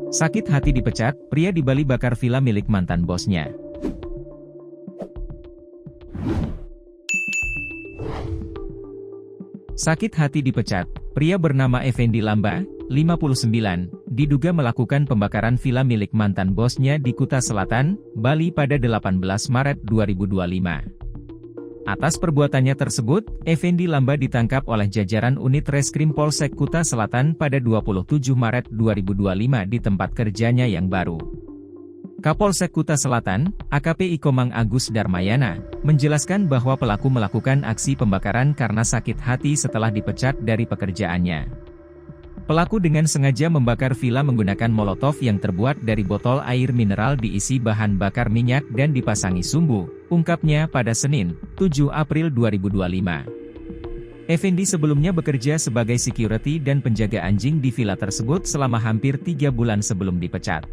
Sakit hati dipecat, pria di Bali bakar villa milik mantan bosnya. Sakit hati dipecat, pria bernama Effendi Lamba, 59, diduga melakukan pembakaran villa milik mantan bosnya di Kuta Selatan, Bali pada 18 Maret 2025. Atas perbuatannya tersebut, Effendi Lamba ditangkap oleh jajaran unit Reskrim Polsek Kuta Selatan pada 27 Maret 2025 di tempat kerjanya yang baru. Kapolsek Kuta Selatan, AKP Ikomang Agus Darmayana, menjelaskan bahwa pelaku melakukan aksi pembakaran karena sakit hati setelah dipecat dari pekerjaannya. Pelaku dengan sengaja membakar villa menggunakan molotov yang terbuat dari botol air mineral diisi bahan bakar minyak dan dipasangi sumbu, ungkapnya pada Senin, 7 April 2025. Effendi sebelumnya bekerja sebagai security dan penjaga anjing di villa tersebut selama hampir 3 bulan sebelum dipecat.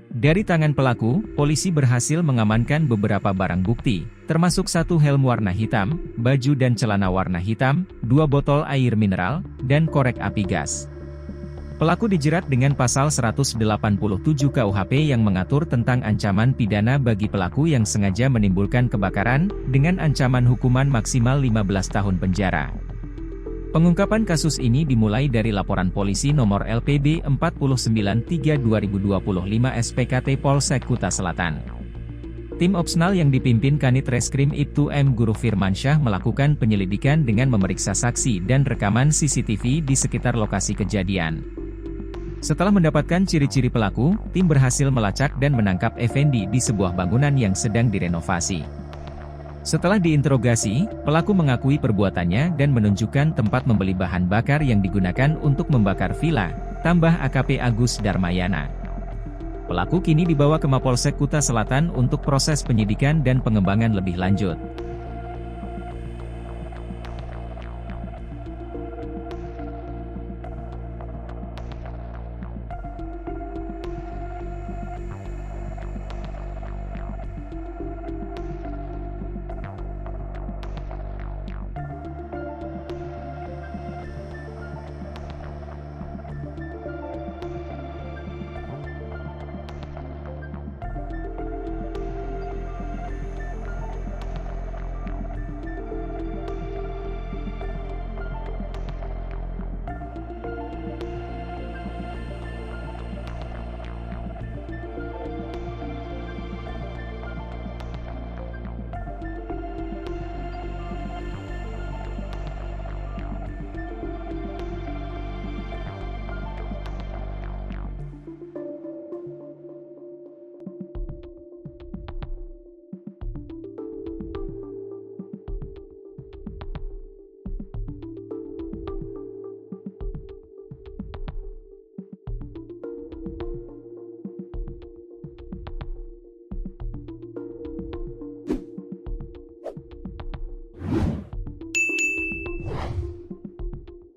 Dari tangan pelaku, polisi berhasil mengamankan beberapa barang bukti, termasuk satu helm warna hitam, baju dan celana warna hitam, 2 botol air mineral, dan korek api gas. Pelaku dijerat dengan pasal 187 KUHP yang mengatur tentang ancaman pidana bagi pelaku yang sengaja menimbulkan kebakaran, dengan ancaman hukuman maksimal 15 tahun penjara. Pengungkapan kasus ini dimulai dari laporan polisi nomor LPB 493/2025 SPKT Polsek Kuta Selatan. Tim Opsnal yang dipimpin Kanit Reskrim Ibtu M. Guru Firmansyah melakukan penyelidikan dengan memeriksa saksi dan rekaman CCTV di sekitar lokasi kejadian. Setelah mendapatkan ciri-ciri pelaku, tim berhasil melacak dan menangkap Effendi di sebuah bangunan yang sedang direnovasi. Setelah diinterogasi, pelaku mengakui perbuatannya dan menunjukkan tempat membeli bahan bakar yang digunakan untuk membakar villa, tambah AKP Agus Darmayana. Pelaku kini dibawa ke Mapolsek Kuta Selatan untuk proses penyidikan dan pengembangan lebih lanjut.